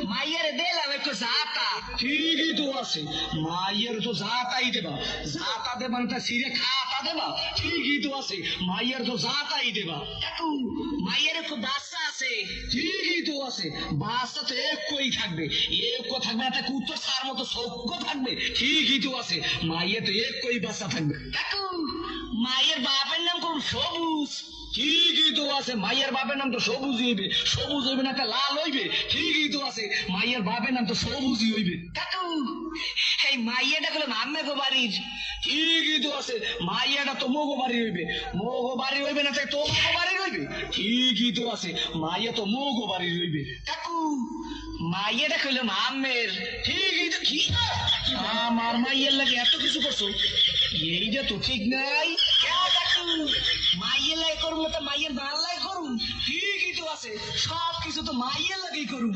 মাইয়ের দিলাম একটু জাতা। ঠিকই তো আছে, মাইয়ের তো জাতাই দেবা, জাতা দেবা না তা সিরে খাতা দেবা, ঠিকই তো আছে, মাইয়ের তো জাতাই দেবা। কাকু মাইয়ের একটু বাচ্চা আছে। ঠিকই তো আছে, বাচ্চা তো একই থাকবে, এক থাকবে না, কুত্তর সার মতো সৌক্য থাকবে, ঠিকই তো আছে, মাইয়ের তো একই বাচ্চা থাকবে। কাকু মায়ের বাপের নাম কোন সবুজ। ঠিকই তো আছে, মাইয়ের বাপের নাম তো সবুজ হইবে, সবুজ হইবে না তা লাল হইবে, ঠিকই তো আছে, মাইয়ের বাপের নাম তো সবুজই হইবে। কাকু এই মাইয়াটা করলাম আম্মে গো বাড়ির। ঠিকই তো আছে, মাইয়াটা তো মোগো বাড়ি হইবে, মোগো বাড়ি হইবে না তাই তোমাগো বাড়ি হইবে, ঠিকই তো আছে, মাইয়া তো মোগো বাড়ি হইবে। কাকু মাইয়াটা করলাম আম্মের। ঠিকই তো, কি আমার মাইয়ের লাগে এত কিছু করছো, এইটা তো ঠিক নাই। কাকু মাইয়ের লাই করুন না তো মাইয়ের বাংলায় করুন। ঠিকই তো আছে, সব কিছু তো মাইয়ের লাগেই করুন।